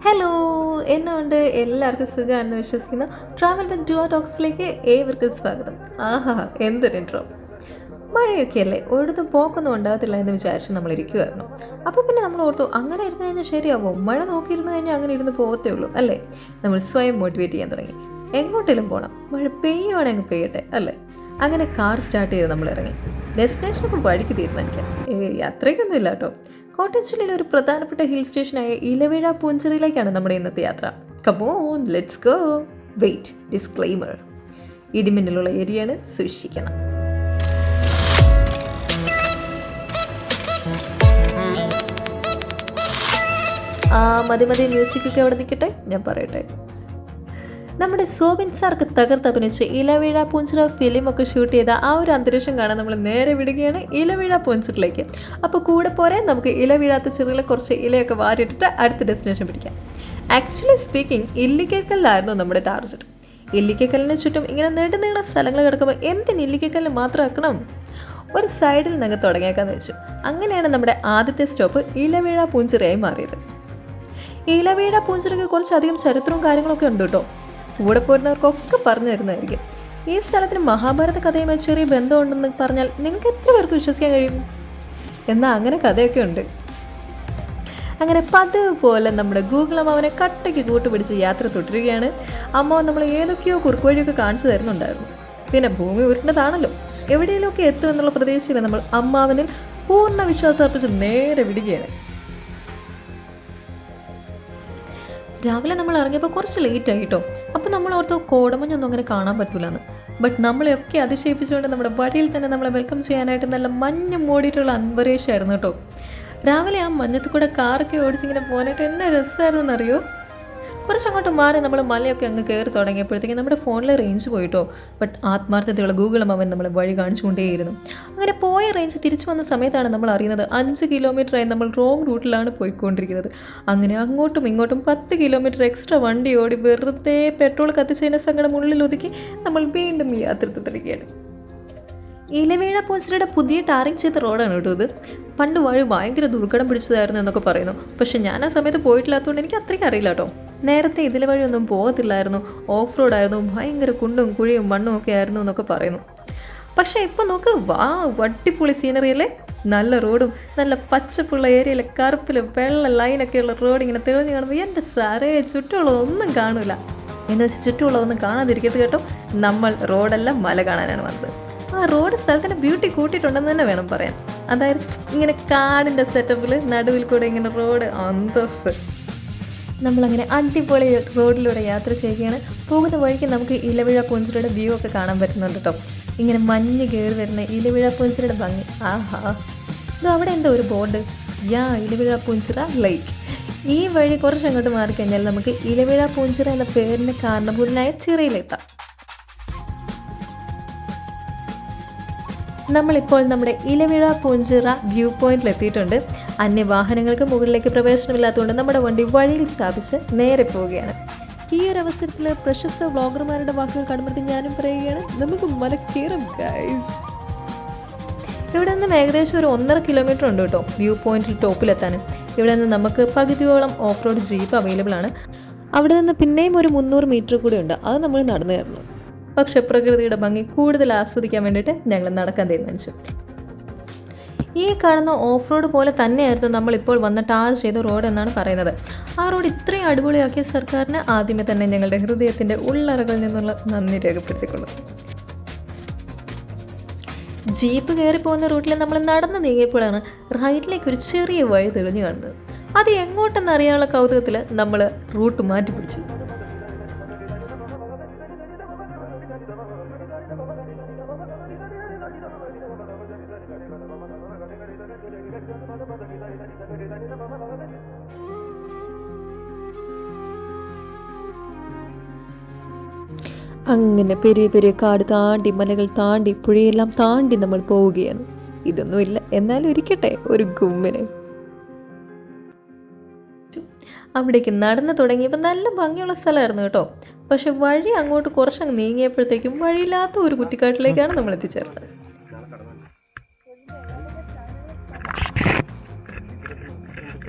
Hello, എന്നുണ്ട് എല്ലാവർക്കും സുഖമാണെന്ന് വിശ്വസിക്കുന്നു. ട്രാവൽ വിത്ത് ഡുവ ടോക്സിലേക്ക് ഏവർക്കും സ്വാഗതം. ആഹാ, എന്തൊരു ഇൻട്രോ. മഴയൊക്കെ അല്ലേ, ഒരിടത്തും പോക്കൊന്നും ഉണ്ടാകത്തില്ല എന്ന് വിചാരിച്ച് നമ്മൾ ഇരിക്കുമായിരുന്നു. അപ്പോൾ പിന്നെ നമ്മൾ ഓർത്തു, അങ്ങനെ ഇരുന്ന് കഴിഞ്ഞാൽ ശരിയാവോ? മഴ നോക്കിയിരുന്നു കഴിഞ്ഞാൽ അങ്ങനെ ഇരുന്ന് പോകത്തേ ഉള്ളൂ അല്ലേ? നമ്മൾ സ്വയം മോട്ടിവേറ്റ് ചെയ്യാൻ തുടങ്ങി. എങ്ങോട്ടെങ്കിലും പോകണം, മഴ പെയ്യുവാണെങ്കിൽ പെയ്യട്ടെ അല്ലേ? അങ്ങനെ കാർ സ്റ്റാർട്ട് ചെയ്ത് നമ്മൾ ഇറങ്ങി. ഡെസ്റ്റിനേഷനൊക്കെ വഴിക്ക് തീരുമാനിക്കാം. അത്രയ്ക്കൊന്നും ഇല്ല കേട്ടോ. കോട്ടയം ജില്ലയിലെ ഒരു പ്രധാനപ്പെട്ട ഹിൽ സ്റ്റേഷനായ ഇലവിഴ പൂഞ്ചിറയിലേക്കാണ് നമ്മുടെ ഇന്നത്തെ യാത്ര. Come on, let's go. Wait, disclaimer. ഇടിമിന്നലുള്ള ഏരിയയാണ്, സൂക്ഷിക്കണം. മതി മ്യൂസിക്കൊക്കെ അവിടെ നിൽക്കട്ടെ, ഞാൻ പറയട്ടെ. നമ്മുടെ സോബിൻ സാർക്ക് തകർത്തഭിനയിച്ച് ഇലവിഴ പൂഞ്ചിറ ഫിലിമൊക്കെ ഷൂട്ട് ചെയ്ത ആ ഒരു അന്തരീക്ഷം കാണാൻ നമ്മൾ നേരെ വിടുകയാണ് ഇലവിഴ പൂഞ്ചിറിലേക്ക്. അപ്പോൾ കൂടെ പോരെ, നമുക്ക് ഇലവിഴാത്ത ചെറിയ കുറച്ച് ഇലയൊക്കെ വാരിയിട്ടിട്ട് അടുത്ത ഡെസ്റ്റിനേഷൻ പിടിക്കാം. ആക്ച്വലി സ്പീക്കിംഗ്, ഇല്ലിക്കക്കല്ലായിരുന്നു നമ്മുടെ ടാർജറ്റ്. ഇല്ലിക്കക്കല്ലിന് ചുറ്റും ഇങ്ങനെ നെടുനീള സ്ഥലങ്ങൾ കിടക്കുമ്പോൾ എന്തിന് ഇല്ലിക്കക്കല്ല് മാത്രം ആക്കണം? ഒരു സൈഡിൽ നിന്ന് തുടങ്ങിയേക്കാന്ന് വെച്ചു. അങ്ങനെയാണ് നമ്മുടെ ആദ്യത്തെ സ്റ്റോപ്പ് ഇലവിഴ പൂഞ്ചിറയായി മാറിയത്. ഇലവിഴ പൂഞ്ചിറയ്ക്ക് കുറച്ചധികം ചരിത്രവും കാര്യങ്ങളൊക്കെ ഉണ്ട് കേട്ടോ. കൂടെ പോരുന്നവർക്കൊക്കെ പറഞ്ഞു തരുന്നതായിരിക്കും. ഈ സ്ഥലത്തിന് മഹാഭാരത കഥയുമായി ചെറിയ ബന്ധമുണ്ടെന്ന് പറഞ്ഞാൽ നിങ്ങൾക്ക് എത്ര പേർക്ക് വിശ്വസിക്കാൻ കഴിയും? എന്നാൽ അങ്ങനെ കഥയൊക്കെ ഉണ്ട്. അങ്ങനെ പതുപോലെ നമ്മുടെ ഗൂഗിൾ അമ്മാവനെ കട്ടയ്ക്ക് കൂട്ടുപിടിച്ച് യാത്ര തുടരുകയാണ്. അമ്മാവൻ നമ്മൾ ഏതൊക്കെയോ കുറുക്ക് വഴിയൊക്കെ കാണിച്ചു തരുന്നുണ്ടായിരുന്നു. പിന്നെ ഭൂമി ഉരുണ്ടതാണല്ലോ, എവിടെയെങ്കിലുമൊക്കെ എത്തുമെന്നുള്ള പ്രതീക്ഷയിൽ നമ്മൾ അമ്മാവനിൽ പൂർണ്ണ വിശ്വാസം അർപ്പിച്ച് നേരെ വിടുകയാണ്. രാവിലെ നമ്മൾ ഇറങ്ങിയപ്പോൾ കുറച്ച് ലേറ്റ് ആയിട്ടോ. അപ്പോൾ നമ്മൾ ഓർത്ത് കോടമഞ്ഞൊന്നും അങ്ങനെ കാണാൻ പറ്റില്ലെന്ന്. ബട്ട് നമ്മളെയൊക്കെ അതിശയിപ്പിച്ചുകൊണ്ട് നമ്മുടെ വഴിയിൽ തന്നെ നമ്മളെ വെൽക്കം ചെയ്യാനായിട്ട് നല്ല മഞ്ഞ് മൂടിയിട്ടുള്ള അന്തരീക്ഷമായിരുന്നു കേട്ടോ. രാവിലെ ആ മഞ്ഞത്ത് കൂടെ കാറൊക്കെ ഓടിച്ചിങ്ങനെ പോകാനായിട്ട് എന്നെ രസമായിരുന്നെന്നറിയോ. കുറച്ചങ്ങോട്ട് മാറി നമ്മൾ മലയൊക്കെ അങ്ങ് കയറി തുടങ്ങിയപ്പോഴത്തേക്കും നമ്മുടെ ഫോണിലെ റേഞ്ച് പോയിട്ടോ. ബട്ട് ആത്മാർത്ഥതയുള്ള ഗൂഗിൾ അമ്മാവൻ നമ്മളെ വഴി കാണിച്ചുകൊണ്ടേയിരുന്നു. അങ്ങനെ പോയ റേഞ്ച് തിരിച്ചു വന്ന സമയത്താണ് നമ്മൾ അറിയുന്നത് 5 കിലോമീറ്ററായി നമ്മൾ റോങ് റൂട്ടിലാണ് പോയിക്കൊണ്ടിരിക്കുന്നത്. അങ്ങനെ അങ്ങോട്ടും ഇങ്ങോട്ടും 10 കിലോമീറ്റർ എക്സ്ട്രാ വണ്ടി ഓടി വെറുതെ പെട്രോൾ കത്തിച്ചതിൻ്റെ സങ്കടം ഉള്ളിൽ ഒതുക്കി നമ്മൾ വീണ്ടും യാത്ര തുടരുകയാണ്. ഇലവിഴ പൂഞ്ചിറയുടെ പുതിയ ടാറിങ് ചെയ്ത റോഡാണ് കേട്ടോ ഇത്. പണ്ട് വഴി ഭയങ്കര ദുർഘടം പിടിച്ചതായിരുന്നു എന്നൊക്കെ പറയുന്നു. പക്ഷെ ഞാൻ ആ സമയത്ത് പോയിട്ടില്ലാത്തതുകൊണ്ട് എനിക്ക് അത്രയ്ക്ക് അറിയില്ല കേട്ടോ. നേരത്തെ ഇതിലെ വഴിയൊന്നും പോകത്തില്ലായിരുന്നു, ഓഫ് റോഡായിരുന്നു, ഭയങ്കര കുണ്ടും കുഴിയും മണ്ണും ഒക്കെ ആയിരുന്നു എന്നൊക്കെ പറയുന്നു. പക്ഷേ ഇപ്പം നോക്ക്, അടിപൊളി സീനറി അല്ലേ? നല്ല റോഡും നല്ല പച്ചപ്പുള്ള ഏരിയയിലെ കറുപ്പിൽ വെള്ള ലൈനൊക്കെയുള്ള റോഡ് ഇങ്ങനെ തെളിഞ്ഞ് കാണുമ്പോൾ എൻ്റെ സാറേ ചുറ്റുമുള്ളതൊന്നും കാണില്ല. എന്ന് വെച്ചാൽ ചുറ്റുമുള്ളതൊന്നും കാണാതിരിക്കരുത് കേട്ടോ. നമ്മൾ റോഡെല്ലാം മല കാണാനാണ് വന്നത്. ആ റോഡ് സ്ഥലത്തിൻ്റെ ബ്യൂട്ടി കൂട്ടിയിട്ടുണ്ടെന്ന് തന്നെ വേണം പറയാൻ. അതായത് ഇങ്ങനെ കാടിൻ്റെ സെറ്റപ്പിൽ നടുവിൽ കൂടെ ഇങ്ങനെ റോഡ് അന്തസ്. നമ്മളങ്ങനെ അടിപൊളി റോഡിലൂടെ യാത്ര ചെയ്യുകയാണ്. പോകുന്ന വഴിക്ക് നമുക്ക് ഇലവിഴ പൂഞ്ചിറയുടെ വ്യൂ ഒക്കെ കാണാൻ പറ്റുന്നുണ്ട് കേട്ടോ. ഇങ്ങനെ മഞ്ഞ് കയറി വരുന്ന ഇലവിഴ പൂഞ്ചിറയുടെ ഭംഗി, ആഹാ. ഇത് അവിടെ എന്താ ഒരു ബോർഡ്, ഇലവിഴ പൂഞ്ചിറ ലേക്ക്. ഈ വഴി കുറച്ചങ്ങോട്ട് മാറിക്കഴിഞ്ഞാൽ നമുക്ക് ഇലവിഴ പൂഞ്ചിറ എന്ന പേരിന് കാരണഭൂതനായ ചിറയിലെത്താം. നമ്മളിപ്പോൾ നമ്മുടെ ഇലവിഴ പൂഞ്ചിറ വ്യൂ പോയിന്റിൽ എത്തിയിട്ടുണ്ട്. അന്യവാഹനങ്ങൾക്ക് മുകളിലേക്ക് പ്രവേശനമില്ലാത്തതുകൊണ്ട് നമ്മുടെ വണ്ടി വഴിയിൽ സ്ഥാപിച്ച് നേരെ പോവുകയാണ്. ഈ ഒരു അവസരത്തിൽ പ്രശസ്ത വ്ളോഗർമാരുടെ വാക്കുകൾ കടമെടുത്ത് ഞാനും പറയുകയാണ്, നമുക്ക് മല കയറാം ഗൈസ്. ഇവിടെ നിന്നും ഏകദേശം ഒരു 1.5 കിലോമീറ്റർ ഉണ്ട് കേട്ടോ വ്യൂ പോയിന്റിൽ ടോപ്പിലെത്താൻ. ഇവിടെ നിന്ന് നമുക്ക് പകുതിയോളം ഓഫ് റോഡ് ജീപ്പ് അവൈലബിൾ ആണ്. അവിടെ നിന്ന് പിന്നെയും ഒരു 300 മീറ്റർ കൂടെ ഉണ്ട്, അത് നമ്മൾ നടന്നു കയറണം. പക്ഷെ പ്രകൃതിയുടെ ഭംഗി കൂടുതൽ ആസ്വദിക്കാൻ വേണ്ടിയിട്ട് ഞങ്ങൾ നടക്കാൻ തീരുമാനിച്ചു. ഈ കാണുന്ന ഓഫ് റോഡ് പോലെ തന്നെയായിരുന്നു നമ്മളിപ്പോൾ വന്ന ടാർ ചെയ്ത റോഡ് എന്നാണ് പറയുന്നത്. ആ റോഡ് ഇത്രയും അടിപൊളിയാക്കിയ സർക്കാരിന് ആദ്യമേ തന്നെ ഞങ്ങളുടെ ഹൃദയത്തിൻ്റെ ഉള്ളറകളിൽ നിന്നുള്ള നന്ദി രേഖപ്പെടുത്തിക്കൊള്ളും. ജീപ്പ് കയറി പോകുന്ന റൂട്ടിൽ നമ്മൾ നടന്ന് നീങ്ങിയപ്പോഴാണ് റൈറ്റിലേക്ക് ഒരു ചെറിയ വഴി തെളിഞ്ഞു കാണുന്നത്. അത് എങ്ങോട്ടെന്ന് അറിയാനുള്ള കൗതുകത്തിൽ നമ്മൾ റൂട്ട് മാറ്റി പിടിച്ചു. അങ്ങനെ പെരിയ പെരിയ കാട് താണ്ടി മലകൾ താണ്ടി പുഴയെല്ലാം താണ്ടി നമ്മൾ പോവുകയാണ്. ഇതൊന്നുമില്ല, എന്നാലും ഇരിക്കട്ടെ ഒരു ഗുമ്മിന്. അവിടേക്ക് നടന്നു തുടങ്ങിയപ്പോൾ നല്ല ഭംഗിയുള്ള സ്ഥലമായിരുന്നു കേട്ടോ. പക്ഷെ വഴി അങ്ങോട്ട് കുറച്ചങ്ങ് നീങ്ങിയപ്പോഴത്തേക്കും വഴിയില്ലാത്ത ഒരു കുറ്റിക്കാട്ടിലേക്കാണ് നമ്മൾ എത്തിച്ചേർന്നത്.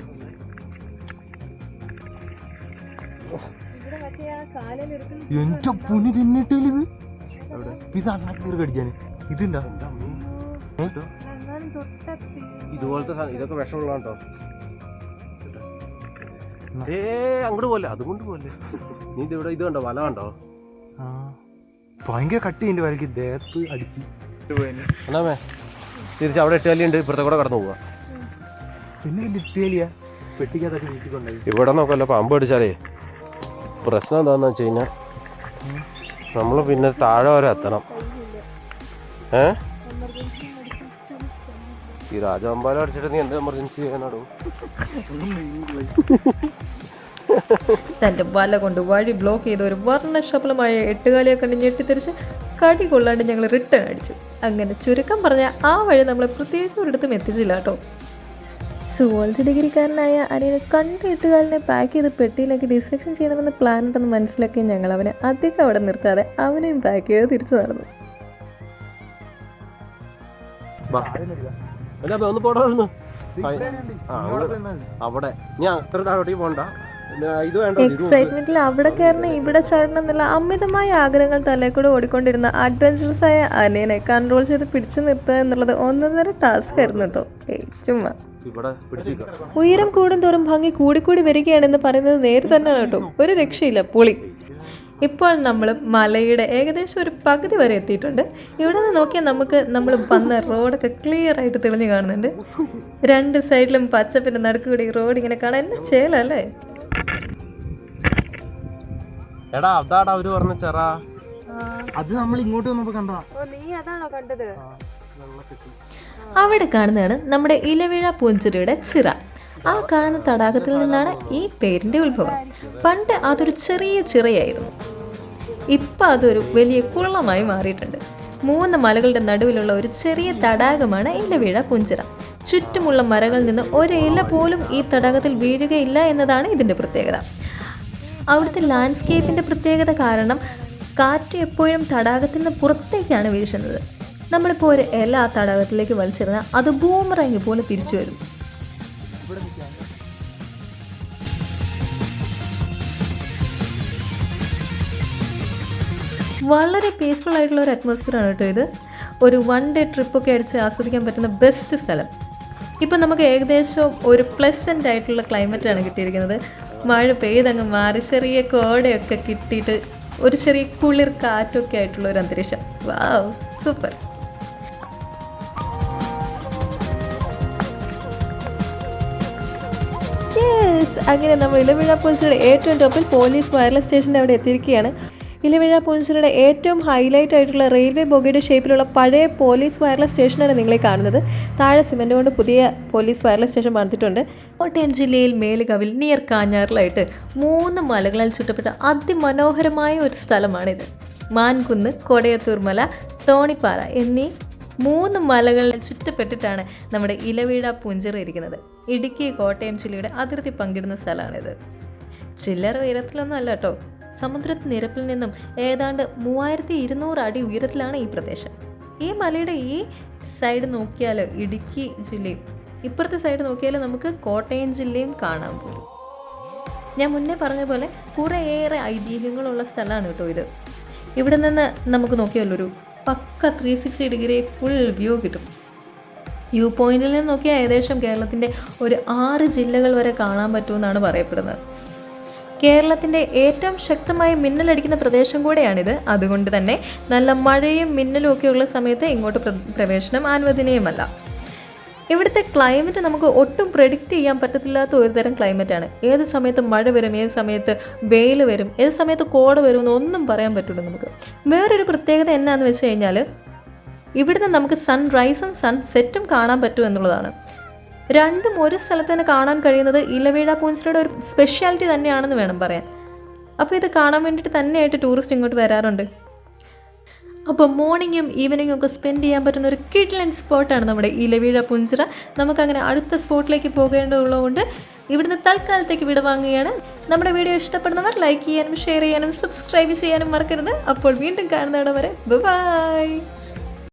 എന്റെ പുനി തിന്നിട്ടില്ല ഇത് അണ്ണാക്കി കയറി കടിച്ചാന് ഇതുണ്ടാ ഇതുപോലത്തെ ഇതൊക്കെ വിഷമുള്ളതാട്ടോ. അങ്ങോട്ട് പോലെ അതുകൊണ്ട് പോലെ നീ ഇവിടെ ഇത് കണ്ടോ, വല കണ്ടോ? ഭയങ്കര കട്ടി ഉണ്ട് വലക്ക് ദേഹത്ത് അടിച്ച്. എന്നാമേ തിരിച്ച് അവിടെ ഇട്ടുകല്ലുണ്ട്, ഇപ്പുറത്തെ കൂടെ കടന്നു പോവാ. പിന്നെ വലിയ ഇട്ടുകലിയാ പെട്ടിക്കകത്തൊക്കെ വീട്ടിൽ കൊണ്ടുപോയി. ഇവിടെ നോക്കല്ലോ പാമ്പ് അടിച്ചാലേ പ്രശ്നം എന്താന്ന് വെച്ച് കഴിഞ്ഞാൽ നമ്മൾ പിന്നെ താഴെ വരെ എത്തണം. ഈ രാജവമ്പാലം അടിച്ചിട്ട് നീ എന്ത് എമർജൻസി ചെയ്യാനാടോ? തൻ്റെ വല കൊണ്ട് വഴി ബ്ലോക്ക് ചെയ്ത ഒരു വർണ്ണശബളമായ എട്ടുകാലിയെ കണ്ട് ഞെട്ടിത്തിരിച്ച് കടി കൊള്ളാണ്ട് ഞങ്ങൾ റിട്ടേൺ അടിച്ചു. അങ്ങനെ ചുരുക്കം പറഞ്ഞാൽ ആ വഴി നമ്മളെ പ്രത്യേകിച്ച് ഒരിടത്തും എത്തിച്ചില്ല കേട്ടോ. സുവോളജി ഡിഗ്രിക്കാരനായ അനിയനെ കണ്ട് എട്ടുകാലിനെ പാക്ക് ചെയ്ത് പെട്ടിയിലേക്ക് ഡിസെക്ഷൻ ചെയ്യണമെന്ന് പ്ലാൻ ഉണ്ടെന്ന് മനസ്സിലാക്കി ഞങ്ങൾ അവനെ അധികം അവിടെ നിർത്താതെ അവനെയും പാക്ക് ചെയ്ത് തിരിച്ചു നടന്നു. ഒന്ന് പോടായിരുന്നു അവിടെ. ഞാൻ അത്ര താഴോട്ടേക്ക് പോണ്ട. എക്സൈറ്റ്മെന്റിൽ അവിടെ കയറണം ഇവിടെ ചാടണം എന്നുള്ള അമിതമായ ആഗ്രഹങ്ങൾ തലേക്കൂടെ ഓടിക്കൊണ്ടിരുന്ന അഡ്വഞ്ചറസ് ആയ അനിയനെ കൺട്രോൾ ചെയ്ത് പിടിച്ചു നിർത്തുക എന്നുള്ളത് ഒന്നൊന്നര ടാസ്ക് ആയിരുന്നു കേട്ടോ. ചുമ്മാ ഉയരം കൂടുന്തോറും ഭംഗി കൂടിക്കൂടി വരികയാണെന്ന് പറയുന്നത് നേരെ തന്നെയാണ് കേട്ടോ. ഒരു രക്ഷയില്ല, പൊളി. ഇപ്പോൾ നമ്മൾ മലയുടെ ഏകദേശം ഒരു പകുതി വരെ എത്തിയിട്ടുണ്ട്. ഇവിടെ നിന്ന് നോക്കിയാൽ നമ്മൾ വന്ന റോഡൊക്കെ ക്ലിയർ ആയിട്ട് തെളിഞ്ഞ് കാണുന്നുണ്ട്. രണ്ട് സൈഡിലും പച്ചപ്പിന്റെ നടുക്കൂടി റോഡ് ഇങ്ങനെ കാണാൻ എന്നാ ചേലല്ലേ. എടാ അതാടാ അവര് പറഞ്ഞ ചെറാ, അത് നമ്മൾ ഇങ്ങോട്ട് വന്നപ്പോ കണ്ടോ? നീ അതാണോ കണ്ടത്? അവിടെ കാണുന്നതാണ് നമ്മുടെ ഇലവിഴ പൂഞ്ചിറയുടെ ചിറ. ആ കാണുന്ന തടാകത്തിൽ നിന്നാണ് ഈ പേരിന്റെ ഉത്ഭവം. പണ്ട് അതൊരു ചെറിയ ചിറയായിരുന്നു. ഇപ്പം അതൊരു വലിയ കുളമായി മാറിയിട്ടുണ്ട്. 3 മലകളുടെ നടുവിലുള്ള ഒരു ചെറിയ തടാകമാണ് ഇലവിഴ പൂഞ്ചിറ. ചുറ്റുമുള്ള മരങ്ങളിൽ നിന്ന് ഒരില പോലും ഈ തടാകത്തിൽ വീഴുകയില്ല എന്നതാണ് ഇതിൻ്റെ പ്രത്യേകത. അവിടുത്തെ ലാൻഡ്സ്കേപ്പിൻ്റെ പ്രത്യേകത കാരണം കാറ്റ് എപ്പോഴും തടാകത്തിൽ നിന്ന് പുറത്തേക്കാണ് വീശുന്നത്. നമ്മളിപ്പോൾ ഒരു ഇല ആ തടാകത്തിലേക്ക് വലിച്ചെറിഞ്ഞാൽ അത് ബൂമറാങ്ങി പോലെ തിരിച്ചു വരും. വളരെ പീസ്ഫുൾ ആയിട്ടുള്ള ഒരു അറ്റ്മോസ്ഫിയർ ആണ് കേട്ടോ ഇത്. ഒരു 1 ഡേ ട്രിപ്പൊക്കെ അടിച്ച് ആസ്വദിക്കാൻ പറ്റുന്ന ബെസ്റ്റ് സ്ഥലം. ഇപ്പം നമുക്ക് ഏകദേശം ഒരു പ്ലസൻ്റ് ആയിട്ടുള്ള ക്ലൈമറ്റാണ് കിട്ടിയിരിക്കുന്നത്. മഴ പെയ്തങ്ങ് മാറി ചെറിയ കോടയൊക്കെ കിട്ടിയിട്ട് ഒരു ചെറിയ കുളിർ കാറ്റൊക്കെ ആയിട്ടുള്ള ഒരു അന്തരീക്ഷം. വാവ്, സൂപ്പർ. അങ്ങനെ നമ്മൾ ഇലവിഴ പൂഞ്ചിറയുടെ ഏറ്റവും ടോപ്പിൽ പോലീസ് വയർലെസ് സ്റ്റേഷൻ്റെ അവിടെ എത്തിയിരിക്കുകയാണ്. ഇലവിഴ പൂഞ്ചിറയുടെ ഏറ്റവും ഹൈലൈറ്റ് ആയിട്ടുള്ള റെയിൽവേ ബോഗിയുടെ ഷേപ്പിലുള്ള പഴയ പോലീസ് വയർലെസ് സ്റ്റേഷനാണ് നിങ്ങളെ കാണുന്നത്. താഴെ സിമെൻ്റ് കൊണ്ട് പുതിയ പോലീസ് വയർലെസ് സ്റ്റേഷൻ പണിതിട്ടുണ്ട്. കോട്ടയം ജില്ലയിൽ മേലുകവിൽ നിയർ കാഞ്ഞാറിലായിട്ട് 3 മലകളാൽ ചുറ്റപ്പെട്ട അതിമനോഹരമായ ഒരു സ്ഥലമാണിത്. മാൻകുന്ന്, കൊടയത്തൂർ മല, തോണിപ്പാറ എന്നീ 3 മലകളിൽ ചുറ്റപ്പെട്ടിട്ടാണ് നമ്മുടെ ഇലവിഴ പൂഞ്ചിറ ഇരിക്കുന്നത്. ഇടുക്കി കോട്ടയം ജില്ലയുടെ അതിർത്തി പങ്കിടുന്ന സ്ഥലമാണിത്. ചില്ലറ ഉയരത്തിലൊന്നും അല്ല കേട്ടോ. സമുദ്രനിരപ്പിൽ നിന്നും ഏതാണ്ട് 3200 അടി ഉയരത്തിലാണ് ഈ പ്രദേശം. ഈ മലയുടെ ഈ സൈഡ് നോക്കിയാൽ ഇടുക്കി ജില്ലയും ഇപ്പുറത്തെ സൈഡ് നോക്കിയാൽ നമുക്ക് കോട്ടയം ജില്ലയും കാണാൻ പോലും. ഞാൻ മുന്നേ പറഞ്ഞ പോലെ കുറേയേറെ ഐതിഹ്യങ്ങളുള്ള സ്ഥലമാണ് കേട്ടോ ഇത്. ഇവിടെ നിന്ന് നമുക്ക് നോക്കിയാലോ ഒരു പക്ക 360 ഡിഗ്രി ഫുൾ വ്യൂ കിട്ടും. വ്യൂ പോയിന്റിൽ നിന്ന് നോക്കിയാൽ ഏകദേശം കേരളത്തിൻ്റെ ഒരു 6 ജില്ലകൾ വരെ കാണാൻ പറ്റുമെന്നാണ് പറയപ്പെടുന്നത്. കേരളത്തിൻ്റെ ഏറ്റവും ശക്തമായി മിന്നലടിക്കുന്ന പ്രദേശം കൂടെയാണിത്. അതുകൊണ്ട് തന്നെ നല്ല മഴയും മിന്നലും ഒക്കെയുള്ള സമയത്ത് ഇങ്ങോട്ട് പ്രവേശനം അനുവദനീയമല്ല. ഇവിടുത്തെ ക്ലൈമറ്റ് നമുക്ക് ഒട്ടും പ്രെഡിക്റ്റ് ചെയ്യാൻ പറ്റത്തില്ലാത്ത ഒരു തരം ക്ലൈമറ്റാണ്. ഏത് സമയത്ത് മഴ വരും, ഏത് സമയത്ത് വെയിൽ വരും, ഏത് സമയത്ത് കോട വരും എന്നൊന്നും പറയാൻ പറ്റില്ല നമുക്ക്. വേറൊരു പ്രത്യേകത എന്നാന്ന് വെച്ച് കഴിഞ്ഞാൽ ഇവിടുന്ന് നമുക്ക് സൺറൈസും സൺസെറ്റും കാണാൻ പറ്റും എന്നുള്ളതാണ്. രണ്ടും ഒരു സ്ഥലത്ത് തന്നെ കാണാൻ കഴിയുന്നത് ഇലവിഴ പൂഞ്ചിറയുടെ ഒരു സ്പെഷ്യാലിറ്റി തന്നെയാണെന്ന് വേണം പറയാൻ. അപ്പോൾ ഇത് കാണാൻ വേണ്ടിയിട്ട് തന്നെയായിട്ട് ടൂറിസ്റ്റ് ഇങ്ങോട്ട് വരാറുണ്ട്. അപ്പോൾ മോർണിംഗും ഈവനിങ്ങും ഒക്കെ സ്പെൻഡ് ചെയ്യാൻ പറ്റുന്ന ഒരു കിഡ്ലൻ സ്പോട്ടാണ് നമ്മുടെ ഇലവിഴ പൂഞ്ചിറ. നമുക്കങ്ങനെ അടുത്ത സ്പോട്ടിലേക്ക് പോകേണ്ടതുള്ളതുകൊണ്ട് ഇവിടുന്ന് തൽക്കാലത്തേക്ക് വിടവാങ്ങുകയാണ്. നമ്മുടെ വീഡിയോ ഇഷ്ടപ്പെടുന്നവർ ലൈക്ക് ചെയ്യാനും ഷെയർ ചെയ്യാനും സബ്സ്ക്രൈബ് ചെയ്യാനും മറക്കരുത്. അപ്പോൾ വീണ്ടും കാണുന്നവിടെ വരെ ബൈ.